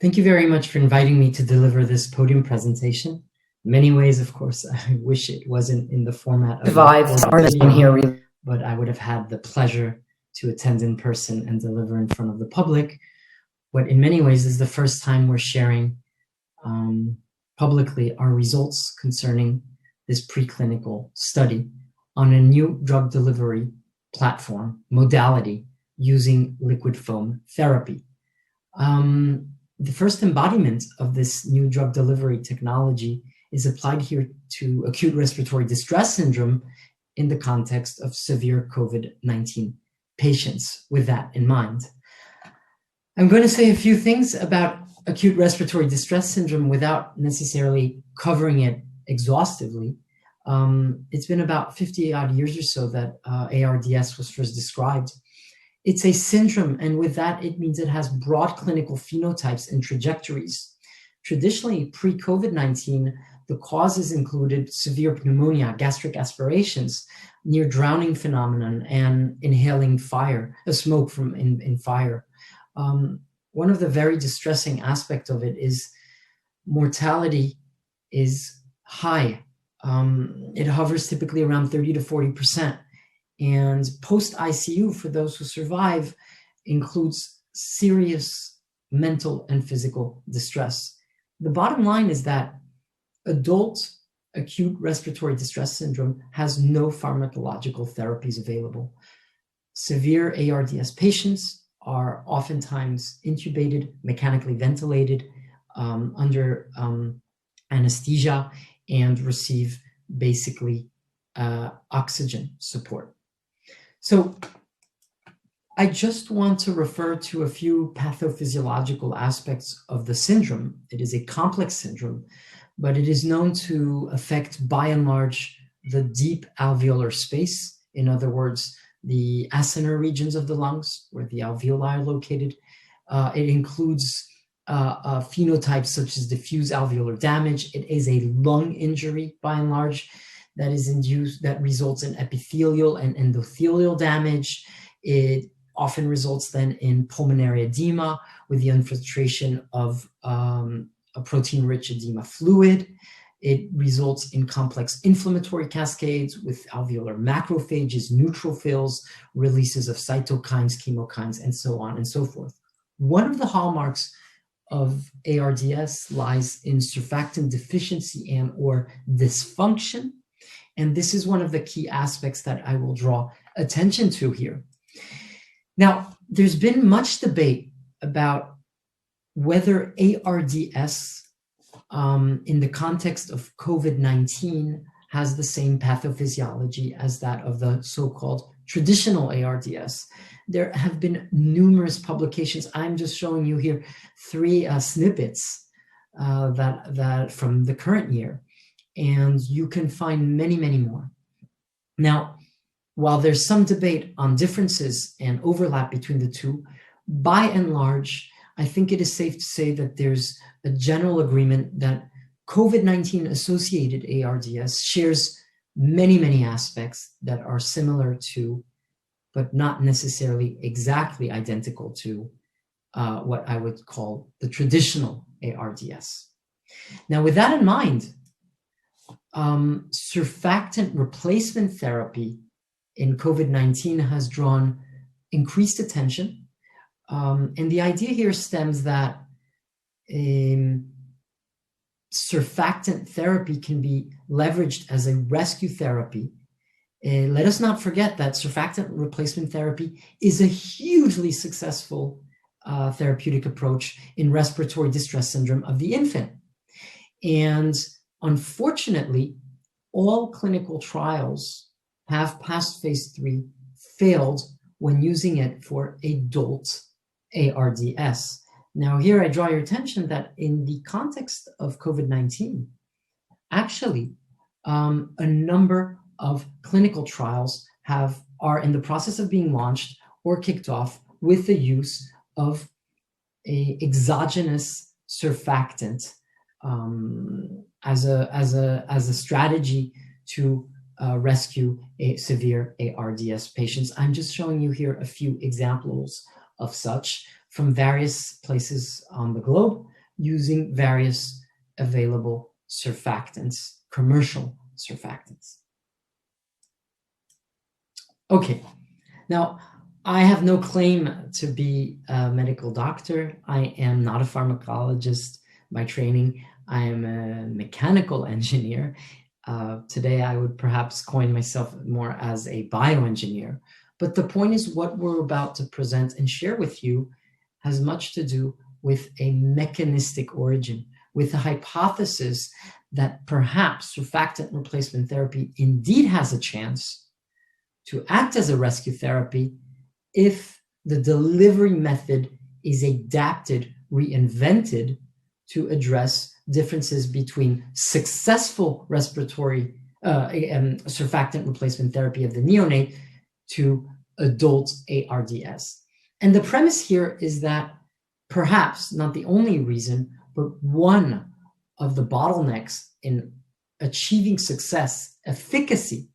Thank you very much for inviting me to deliver this podium presentation. In many ways, of course, I wish it wasn't in the format of a video, but I would have had the pleasure to attend in person and deliver in front of the public. What in many ways is the first time we're sharing publicly our results concerning this preclinical study on a new drug delivery platform modality using liquid foam therapy. The first embodiment of this new drug delivery technology is applied here to acute respiratory distress syndrome in the context of severe COVID-19 patients with that in mind. I'm going to say a few things about acute respiratory distress syndrome without necessarily covering it exhaustively. It's been about 50 odd years or so that ARDS was first described. It's a syndrome, and with that, it means it has broad clinical phenotypes and trajectories. Traditionally, pre-COVID-19, the causes included severe pneumonia, gastric aspirations, near drowning phenomenon, and inhaling fire, smoke from in fire. One of the very distressing aspects of it is mortality is high. It hovers typically around 30 to 40%. And post-ICU, for those who survive, includes serious mental and physical distress. The bottom line is that adult acute respiratory distress syndrome has no pharmacological therapies available. Severe ARDS patients are oftentimes intubated, mechanically ventilated, under anesthesia, and receive basically oxygen support. So I just want to refer to a few pathophysiological aspects of the syndrome. It is a complex syndrome, but it is known to affect, by and large, the deep alveolar space. In other words, the acinar regions of the lungs, where the alveoli are located. It includes phenotypes such as diffuse alveolar damage. It is a lung injury, by and large, that results in epithelial and endothelial damage. It often results then in pulmonary edema with the infiltration of a protein-rich edema fluid. It results in complex inflammatory cascades with alveolar macrophages, neutrophils, releases of cytokines, chemokines, and so on and so forth. One of the hallmarks of ARDS lies in surfactant deficiency and or dysfunction. And this is one of the key aspects that I will draw attention to here. Now, there's been much debate about whether ARDS in the context of COVID-19 has the same pathophysiology as that of the so-called traditional ARDS. There have been numerous publications. I'm just showing you here three snippets that from the current year. And you can find many, many more. Now, while there's some debate on differences and overlap between the two, by and large, I think it is safe to say that there's a general agreement that COVID-19 associated ARDS shares many, many aspects that are similar to, but not necessarily exactly identical to, what I would call the traditional ARDS. Now, with that in mind, surfactant replacement therapy in COVID-19 has drawn increased attention. And the idea here stems that surfactant therapy can be leveraged as a rescue therapy. Let us not forget that surfactant replacement therapy is a hugely successful therapeutic approach in respiratory distress syndrome of the infant. And unfortunately, all clinical trials have passed phase 3, failed when using it for adult ARDS. Now here I draw your attention that in the context of COVID-19, actually a number of clinical trials are in the process of being launched or kicked off with the use of a exogenous surfactant as a strategy to rescue severe ARDS patients. I'm just showing you here a few examples of such. from various places on the globe using various available surfactants, commercial surfactants. Okay, now I have no claim to be a medical doctor. I am not a pharmacologist by training. I am a mechanical engineer. Today I would perhaps coin myself more as a bioengineer. But the point is, what we're about to present and share with you has much to do with a mechanistic origin, with a hypothesis that perhaps surfactant replacement therapy indeed has a chance to act as a rescue therapy if the delivery method is adapted, reinvented to address differences between successful respiratory surfactant replacement therapy of the neonate to adult ARDS. And the premise here is that perhaps not the only reason, but one of the bottlenecks in achieving success, efficacy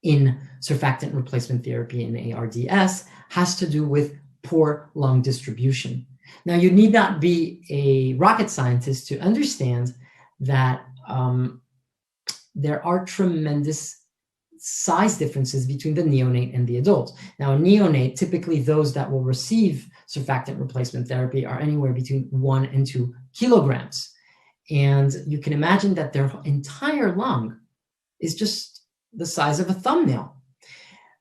in surfactant replacement therapy in ARDS has to do with poor lung distribution. Now, you need not be a rocket scientist to understand that there are tremendous size differences between the neonate and the adult. Now, a neonate, typically those that will receive surfactant replacement therapy are anywhere between 1 and 2 kilograms. And you can imagine that their entire lung is just the size of a thumbnail.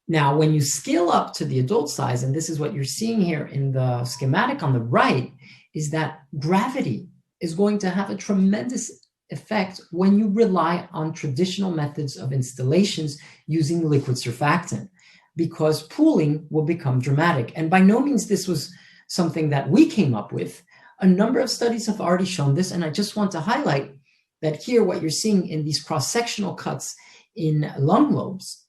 Now, when you scale up to the adult size, and this is what you're seeing here in the schematic on the right, is that gravity is going to have a tremendous effect when you rely on traditional methods of installations using liquid surfactant, because pooling will become dramatic. And by no means this was something that we came up with. A number of studies have already shown this, and I just want to highlight that here what you're seeing in these cross-sectional cuts in lung lobes,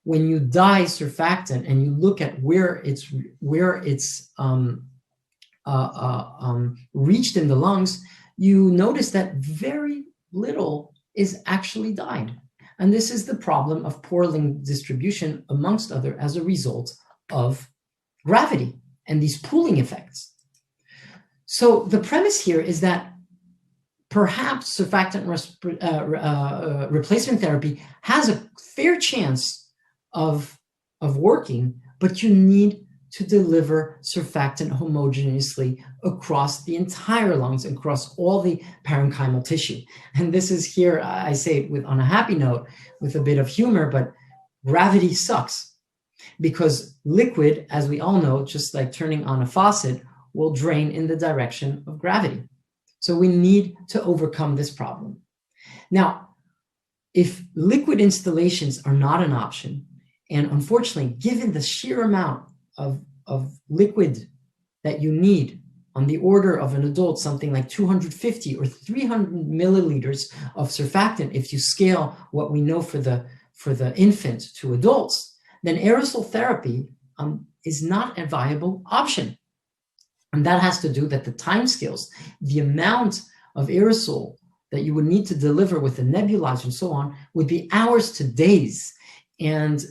when you dye surfactant and you look at where it's reached in the lungs, you notice that very little is actually dyed. And this is the problem of poor lung distribution, amongst other, as a result of gravity and these pooling effects. So the premise here is that perhaps surfactant replacement therapy has a fair chance of working, but you need to deliver surfactant homogeneously across the entire lungs, across all the parenchymal tissue. And this is here, I say it on a happy note, with a bit of humor, but gravity sucks, because liquid, as we all know, just like turning on a faucet, will drain in the direction of gravity. So we need to overcome this problem. Now, if liquid installations are not an option, and unfortunately, given the sheer amount of liquid that you need, on the order of an adult, something like 250 or 300 milliliters of surfactant, if you scale what we know for the infant to adults, then aerosol therapy is not a viable option. And that has to do that the timescales, the amount of aerosol that you would need to deliver with a nebulizer and so on, would be hours to days. And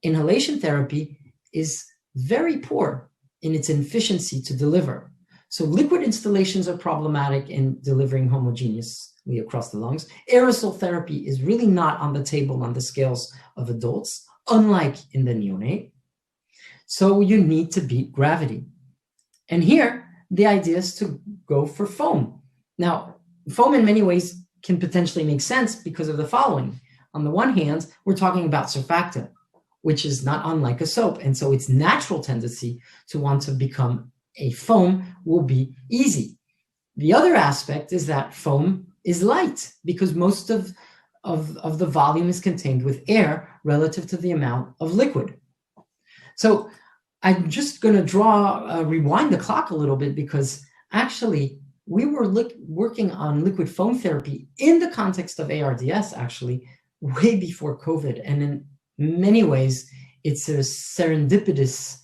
inhalation therapy is very poor in its efficiency to deliver. So liquid installations are problematic in delivering homogeneously across the lungs. Aerosol therapy is really not on the table on the scales of adults, unlike in the neonate. So you need to beat gravity. And here, the idea is to go for foam. Now, foam in many ways can potentially make sense because of the following. On the one hand, we're talking about surfactant, which is not unlike a soap. And so its natural tendency to want to become a foam will be easy. The other aspect is that foam is light because most of the volume is contained with air relative to the amount of liquid. So I'm just going to rewind the clock a little bit, because actually we were working on liquid foam therapy in the context of ARDS actually way before COVID. And in many ways, it's a serendipitous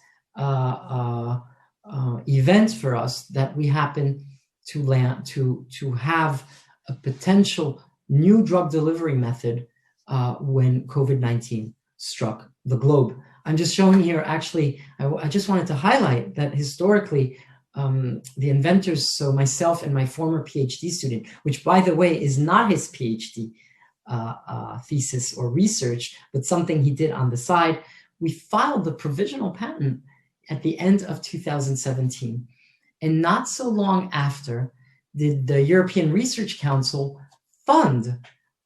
event for us that we happen to have a potential new drug delivery method when COVID-19 struck the globe. I'm just showing here, actually, I just wanted to highlight that historically, the inventors, so myself and my former PhD student, which by the way is not his PhD thesis or research, but something he did on the side, we filed the provisional patent at the end of 2017. And not so long after did the European Research Council fund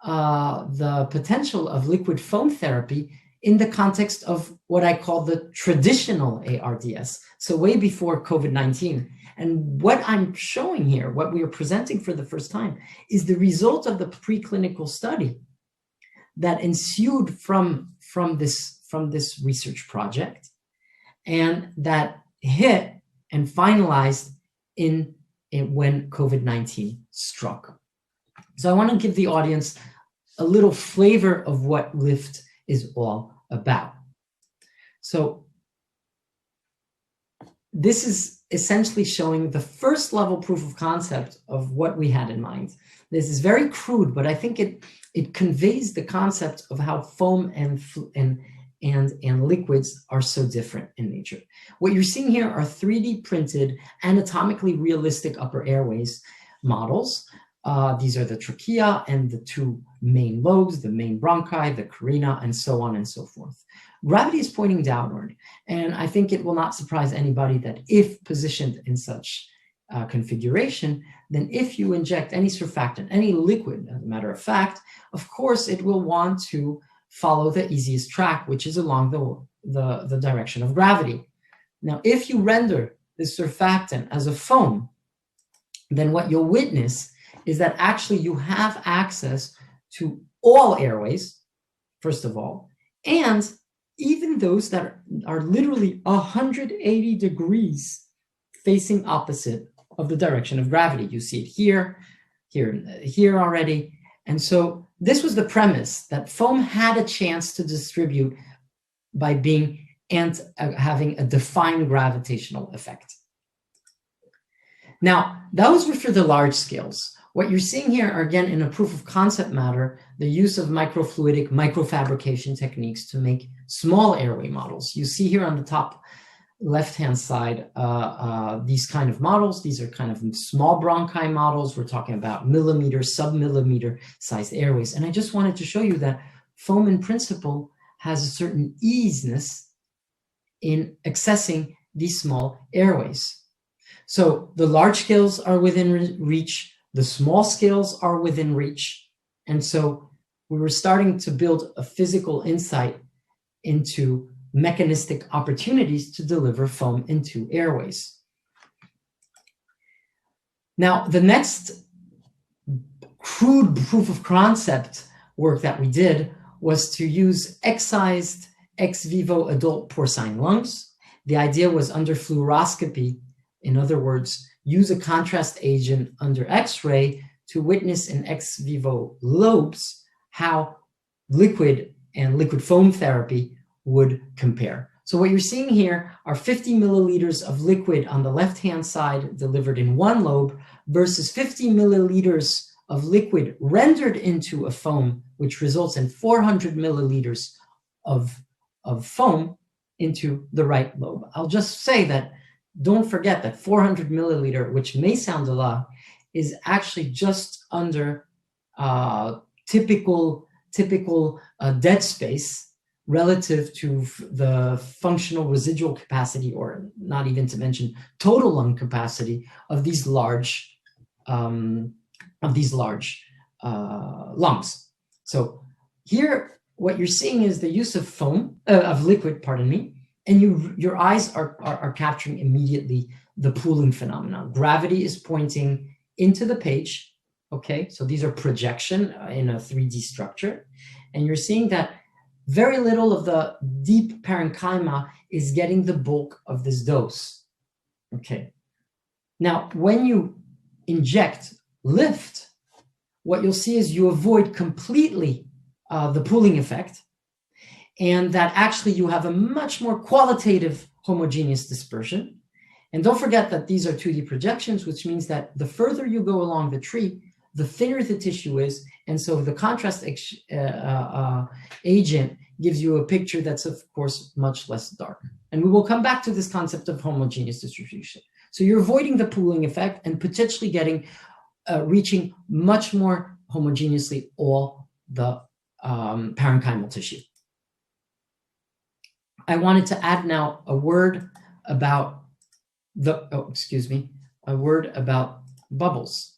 the potential of liquid foam therapy in the context of what I call the traditional ARDS, so way before COVID-19. And what I'm showing here, what we are presenting for the first time, is the result of the preclinical study that ensued from this research project, and that hit and finalized when COVID-19 struck. So I want to give the audience a little flavor of what LIFT is all about. So this is essentially showing the first level proof of concept of what we had in mind. This is very crude, but I think it conveys the concept of how foam and liquids are so different in nature. What you're seeing here are 3D printed, anatomically realistic upper airways models. These are the trachea and the two main lobes, the main bronchi, the carina, and so on and so forth. Gravity is pointing downward, and I think it will not surprise anybody that if positioned in such configuration, then if you inject any surfactant, any liquid, as a matter of fact, of course it will want to follow the easiest track, which is along the direction of gravity. Now, if you render this surfactant as a foam, then what you'll witness is that actually you have access to all airways, first of all, and even those that are literally 180 degrees facing opposite of the direction of gravity. You see it here, here already. And so this was the premise, that foam had a chance to distribute by being having a defined gravitational effect. Now, those were for the large scales. What you're seeing here are, again, in a proof of concept matter, the use of microfluidic microfabrication techniques to make small airway models. You see here on the top left-hand side, these kind of models. These are kind of small bronchi models. We're talking about millimeter, sub-millimeter sized airways. And I just wanted to show you that foam in principle has a certain easiness in accessing these small airways. So the large scales are within reach, the small scales are within reach. And so we were starting to build a physical insight into mechanistic opportunities to deliver foam into airways. Now, the next crude proof of concept work that we did was to use excised ex vivo adult porcine lungs. The idea was under fluoroscopy, in other words, use a contrast agent under X-ray to witness in ex vivo lobes how liquid and liquid foam therapy would compare. So what you're seeing here are 50 milliliters of liquid on the left-hand side delivered in one lobe versus 50 milliliters of liquid rendered into a foam, which results in 400 milliliters of foam into the right lobe. I'll just say that don't forget that 400 milliliter, which may sound a lot, is actually just under typical dead space relative to the functional residual capacity, or not even to mention total lung capacity of these large lungs. So here, what you're seeing is the use of foam, of liquid, pardon me, and your eyes are capturing immediately the pooling phenomenon. Gravity is pointing into the page, okay? So these are projection in a 3D structure, and you're seeing that very little of the deep parenchyma is getting the bulk of this dose, okay? Now, when you inject lift, what you'll see is you avoid completely the pooling effect, and that actually you have a much more qualitative homogeneous dispersion. And don't forget that these are 2D projections, which means that the further you go along the tree, the thinner the tissue is, and so the contrast agent gives you a picture that's, of course, much less dark. And we will come back to this concept of homogeneous distribution. So you're avoiding the pooling effect and potentially getting, reaching much more homogeneously all the parenchymal tissue. I wanted to add now a word about a word about bubbles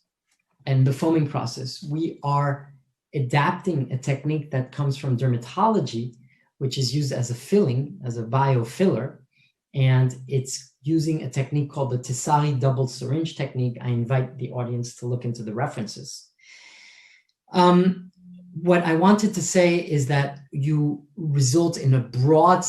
and the foaming process. We are adapting a technique that comes from dermatology, which is used as a filling, as a biofiller, and it's using a technique called the Tessari double syringe technique. I invite the audience to look into the references. What I wanted to say is that you result in a broad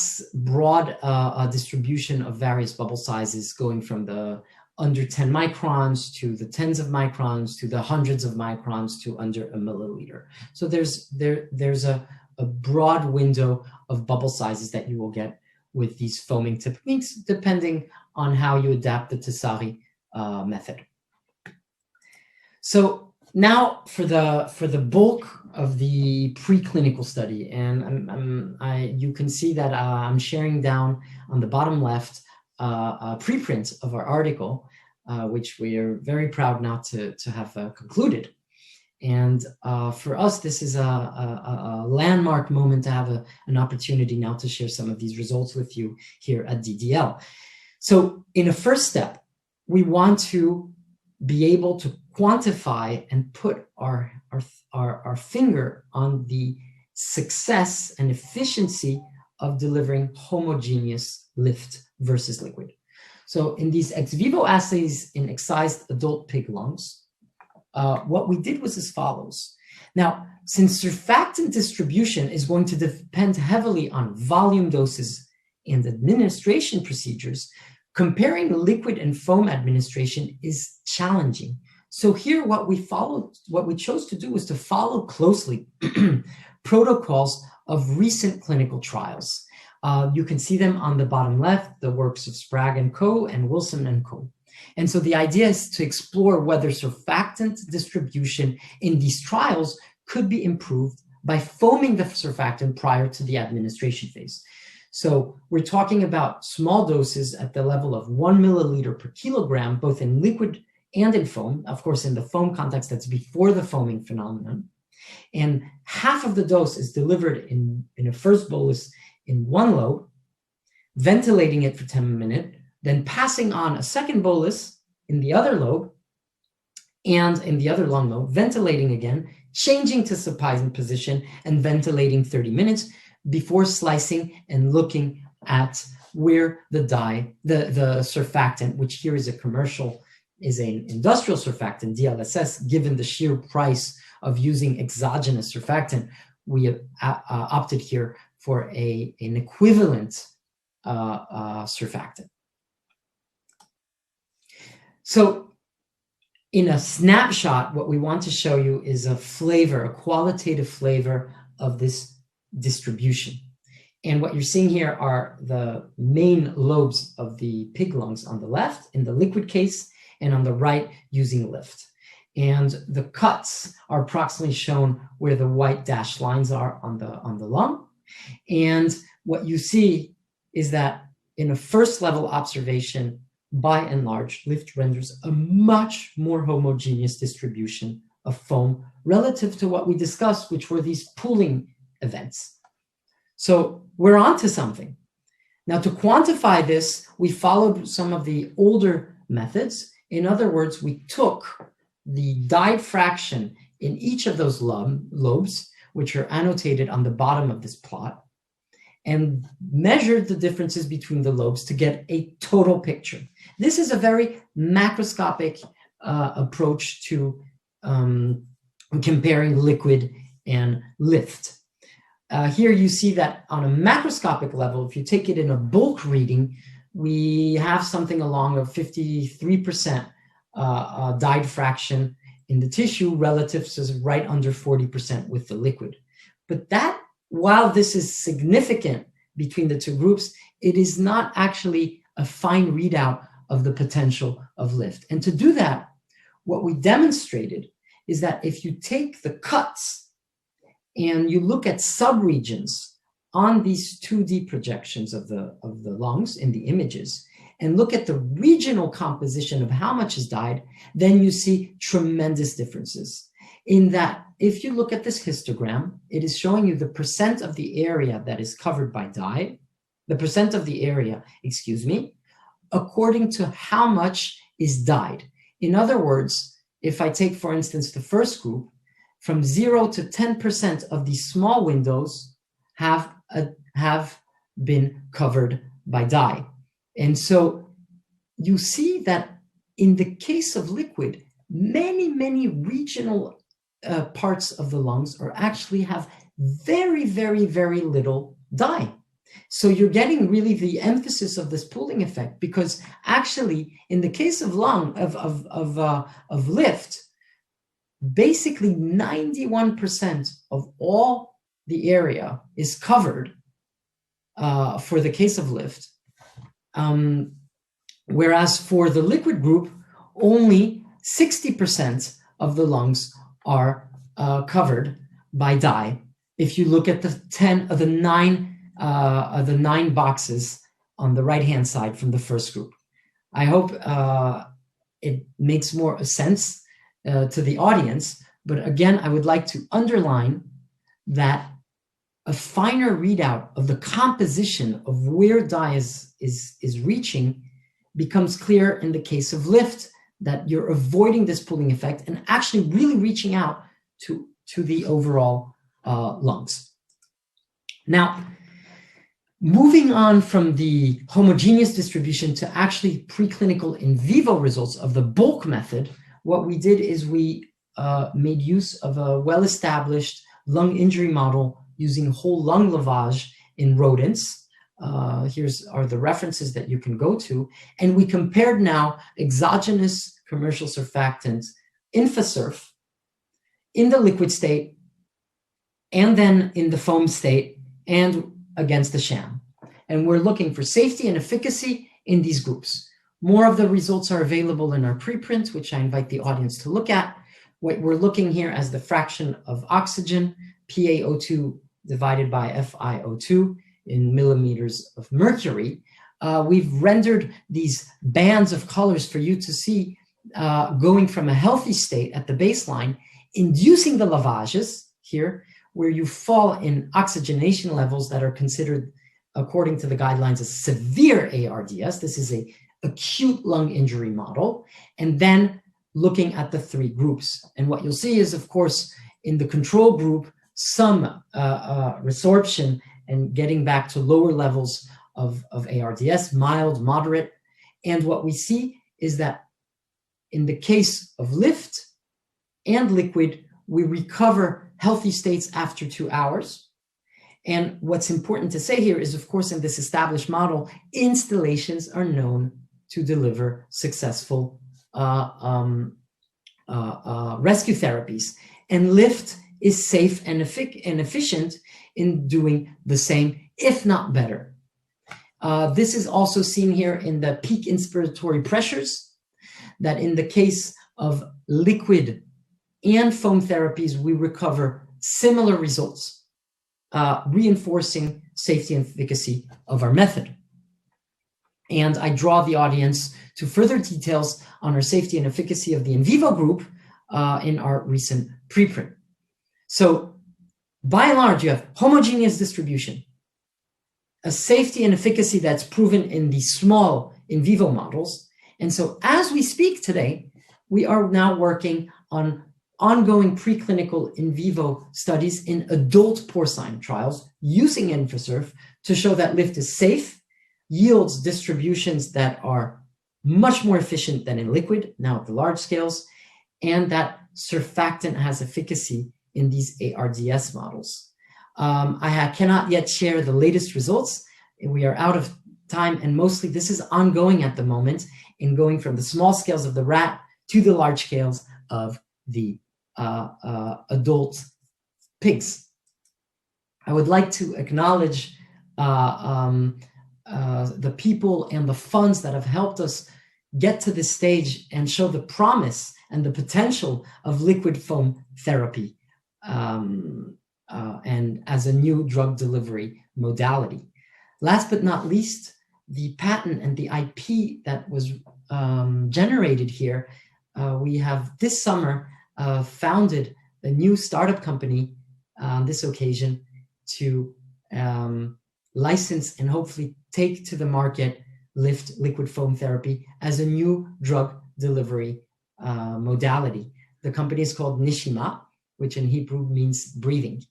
distribution of various bubble sizes, going from the under 10 microns to the tens of microns to the hundreds of microns to under a milliliter. So there's a broad window of bubble sizes that you will get with these foaming techniques, depending on how you adapt the Tessari method. So now for the bulk of the preclinical study, and you can see that I'm sharing down on the bottom left a preprint of our article, which we are very proud now to have concluded. And for us, this is a landmark moment to have an opportunity now to share some of these results with you here at DDL. So in a first step, we want to be able to quantify and put our finger on the success and efficiency of delivering homogeneous lift versus liquid. So in these ex vivo assays in excised adult pig lungs, what we did was as follows. Now, since surfactant distribution is going to depend heavily on volume doses and administration procedures, comparing liquid and foam administration is challenging. So here what we chose to do was to follow closely protocols of recent clinical trials. You can see them on the bottom left, the works of Sprague and Co. and Wilson and Co. And so the idea is to explore whether surfactant distribution in these trials could be improved by foaming the surfactant prior to the administration phase. So we're talking about small doses at the level of 1 milliliter per kilogram, both in liquid and in foam. Of course, in the foam context, that's before the foaming phenomenon. And half of the dose is delivered in a first bolus in one lobe, ventilating it for 10 minutes, then passing on a second bolus in the other lobe, and in the other lung lobe, ventilating again, changing to supine position and ventilating 30 minutes before slicing and looking at where the surfactant, which here is an industrial surfactant, DLSS, given the sheer price of using exogenous surfactant, we have opted here for an equivalent surfactant. So in a snapshot, what we want to show you is a flavor, a qualitative flavor of this distribution. And what you're seeing here are the main lobes of the pig lungs on the left in the liquid case, and on the right using lift. And the cuts are approximately shown where the white dashed lines are on the lung. And what you see is that in a first level observation, by and large, lift renders a much more homogeneous distribution of foam relative to what we discussed, which were these pooling events. So we're on to something. Now, to quantify this, we followed some of the older methods. In other words, we took the dyed fraction in each of those lobes, which are annotated on the bottom of this plot, and measured the differences between the lobes to get a total picture. This is a very macroscopic approach to comparing liquid and lift. Here you see that on a macroscopic level, if you take it in a bulk reading, we have something along a 53% dyed fraction in the tissue relative to right under 40% with the liquid. But that, while this is significant between the two groups, it is not actually a fine readout of the potential of lift. And to do that, what we demonstrated is that if you take the cuts and you look at subregions on these 2D projections of the lungs in the images and look at the regional composition of how much is dyed, then you see tremendous differences. In that, if you look at this histogram, it is showing you the percent of the area that is covered by dye, the percent of the area, excuse me, according to how much is dyed. In other words, if I take, for instance, the first group, from 0 to 10% of these small windows have been covered by dye. And so you see that in the case of liquid, many regional parts of the lungs actually have very little dye. So you're getting really the emphasis of this pooling effect, because actually in the case of lift, basically 91% of all the area is covered for the case of lift. Whereas for the liquid group, only 60% of the lungs are covered by dye. If you look at the nine boxes on the right-hand side from the first group. I hope it makes more sense to the audience, but again, I would like to underline that a finer readout of the composition of where dye is reaching becomes clear in the case of lift, that you're avoiding this pooling effect and actually really reaching out to the overall lungs. Now, moving on from the homogeneous distribution to actually preclinical in vivo results of the bulk method, what we did is we made use of a well-established lung injury model using whole lung lavage in rodents. Here's are the references that you can go to. And we compared now exogenous commercial surfactant, Infasurf, in the liquid state, and then in the foam state, and against the sham. And we're looking for safety and efficacy in these groups. More of the results are available in our preprint, which I invite the audience to look at. What we're looking here as the fraction of oxygen, PaO2 divided by FiO2 in millimeters of mercury. We've rendered these bands of colors for you to see going from a healthy state at the baseline, inducing the lavages here, where you fall in oxygenation levels that are considered, according to the guidelines, as severe ARDS. This is a acute lung injury model. And then looking at the three groups. And what you'll see is, of course, in the control group, some resorption and getting back to lower levels of ARDS, mild, moderate. And what we see is that in the case of lift and liquid, we recover healthy states after 2 hours. And what's important to say here is, of course, in this established model, installations are known to deliver successful rescue therapies. And lift is safe and efficient in doing the same, if not better. This is also seen here in the peak inspiratory pressures, that in the case of liquid and foam therapies, we recover similar results, reinforcing safety and efficacy of our method. And I draw the audience to further details on our safety and efficacy of the in vivo group in our recent preprint. So by and large, you have homogeneous distribution, a safety and efficacy that's proven in the small in vivo models. And so as we speak today, we are now working on ongoing preclinical in vivo studies in adult porcine trials using Infasurf to show that lift is safe, yields distributions that are much more efficient than in liquid, now at the large scales, and that surfactant has efficacy in these ARDS models. I cannot yet share the latest results. We are out of time, and mostly this is ongoing at the moment in going from the small scales of the rat to the large scales of the adult pigs. I would like to acknowledge the people and the funds that have helped us get to this stage and show the promise and the potential of liquid foam therapy. and as a new drug delivery modality. Last but not least, the patent and the IP that was generated here, we have this summer founded a new startup company on this occasion to license and hopefully take to the market LIFT liquid foam therapy as a new drug delivery modality. The company is called Nishima, which in Hebrew means breathing.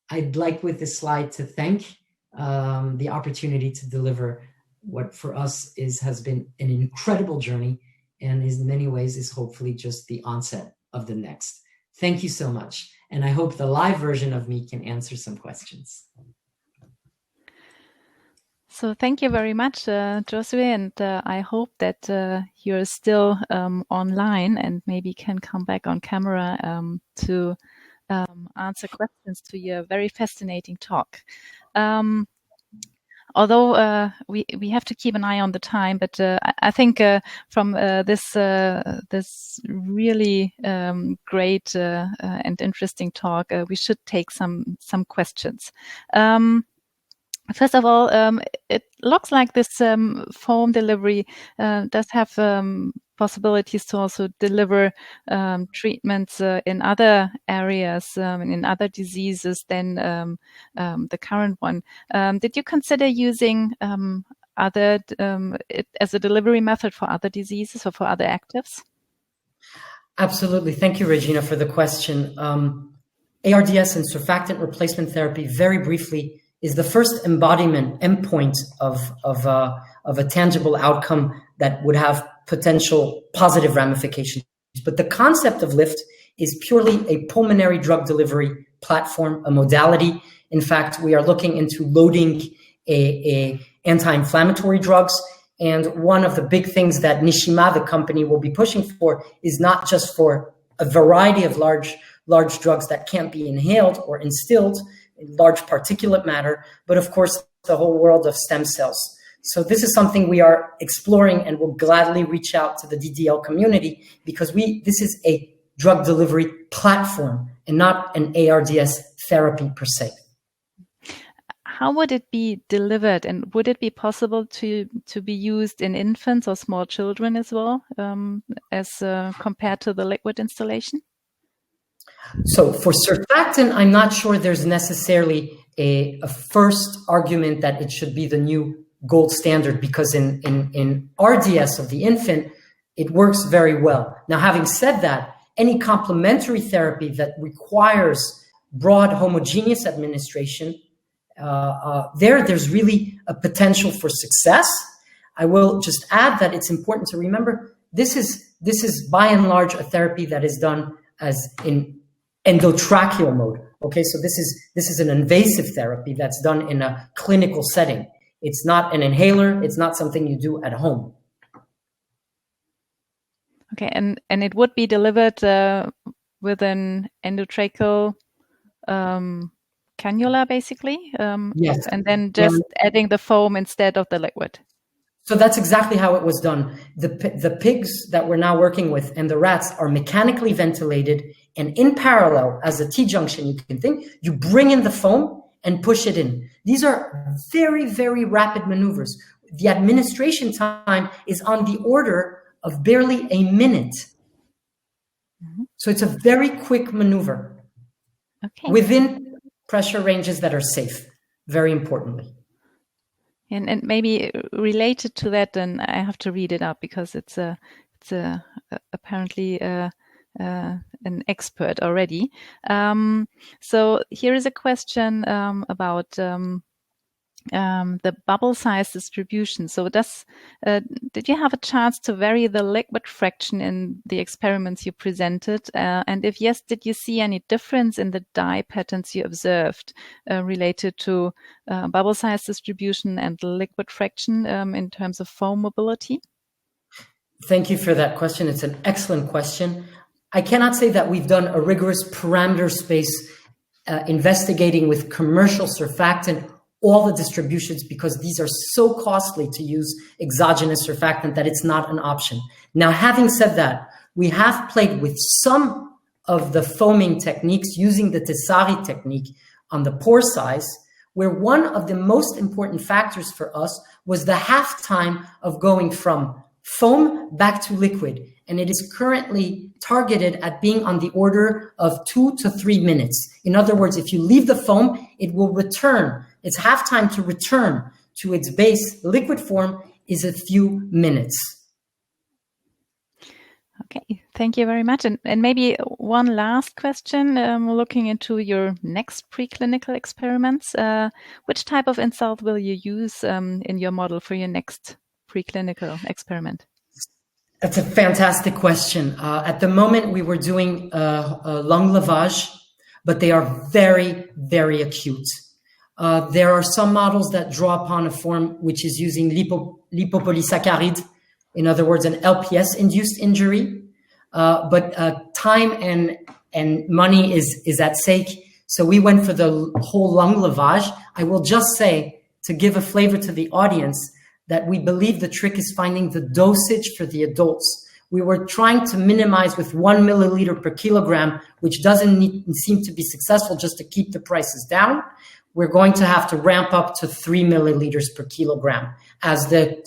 I'd like with this slide to thank the opportunity to deliver what for us has been an incredible journey, and in many ways is hopefully just the onset of the next. Thank you so much. And I hope the live version of me can answer some questions. So thank you very much, Josue, and I hope that you're still online and maybe can come back on camera to answer questions to your very fascinating talk. Although we have to keep an eye on the time, but I think from this really great and interesting talk, we should take some questions. First of all, it looks like this foam delivery does have possibilities to also deliver treatments in other areas and in other diseases than the current one. Did you consider using other it as a delivery method for other diseases or for other actives? Absolutely. Thank you, Regina, for the question. ARDS and surfactant replacement therapy, very briefly, is the first embodiment endpoint of a tangible outcome that would have potential positive ramifications. But the concept of LIFT is purely a pulmonary drug delivery platform, a modality. In fact, we are looking into loading a anti-inflammatory drugs. And one of the big things that Nishima, the company, will be pushing for is not just for a variety of large drugs that can't be inhaled or instilled, large particulate matter, but of course, the whole world of stem cells. So this is something we are exploring and will gladly reach out to the DDL community because this is a drug delivery platform and not an ARDS therapy per se. How would it be delivered, and would it be possible to be used in infants or small children as well, as compared to the liquid installation? So for surfactant, I'm not sure there's necessarily a first argument that it should be the new gold standard, because in RDS of the infant, it works very well. Now, having said that, any complementary therapy that requires broad homogeneous administration, there's really a potential for success. I will just add that it's important to remember this is by and large a therapy that is done as in endotracheal mode. Okay, so this is an invasive therapy that's done in a clinical setting. It's not an inhaler. It's not something you do at home. Okay, and it would be delivered with an endotracheal cannula, basically? Yes. And then just adding the foam instead of the liquid. So that's exactly how it was done. The pigs that we're now working with and the rats are mechanically ventilated, and in parallel, as a T-junction, you can think, you bring in the foam and push it in. These are very, very rapid maneuvers. The administration time is on the order of barely a minute. Mm-hmm. So it's a very quick maneuver. Okay. Within pressure ranges that are safe, very importantly. And maybe related to that, then I have to read it up because it's apparently an expert already. So here is a question about the bubble size distribution. So did you have a chance to vary the liquid fraction in the experiments you presented? And if yes, did you see any difference in the dye patterns you observed related to bubble size distribution and liquid fraction in terms of foam mobility? Thank you for that question. It's an excellent question. I cannot say that we've done a rigorous parameter space investigating with commercial surfactant all the distributions, because these are so costly to use exogenous surfactant that it's not an option. Now, having said that, we have played with some of the foaming techniques using the Tessari technique on the pore size, where one of the most important factors for us was the half time of going from foam back to liquid. And it is currently targeted at being on the order of 2 to 3 minutes. In other words, if you leave the foam, it will return. Its half time to return to its base liquid form is a few minutes. Okay, thank you very much. And maybe one last question, looking into your next preclinical experiments. Which type of insult will you use in your model for your next preclinical experiment? That's a fantastic question. At the moment, we were doing a lung lavage, but they are very, very acute. There are some models that draw upon a form which is using lipopolysaccharide, in other words, an LPS-induced injury. But time and money is at stake. So we went for the whole lung lavage. I will just say, to give a flavor to the audience, that we believe the trick is finding the dosage for the adults. We were trying to minimize with 1 milliliter per kilogram, which doesn't seem to be successful just to keep the prices down. We're going to have to ramp up to 3 milliliters per kilogram as the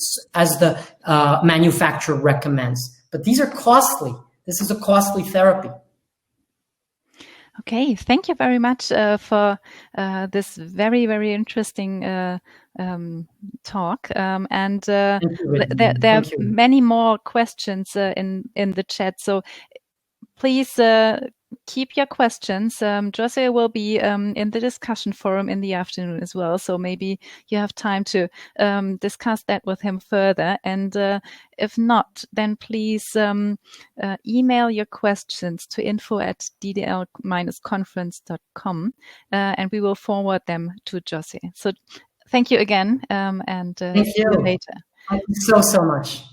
manufacturer recommends. But these are costly. This is a costly therapy. Okay, thank you very much for this very, very interesting talk. And there are many more questions in the chat. So please keep your questions. Josue will be in the discussion forum in the afternoon as well. So maybe you have time to discuss that with him further. And if not, then please email your questions to info@ddl-conference.com and we will forward them to Josue. So thank you again and thank you. See you later. Thank you so much.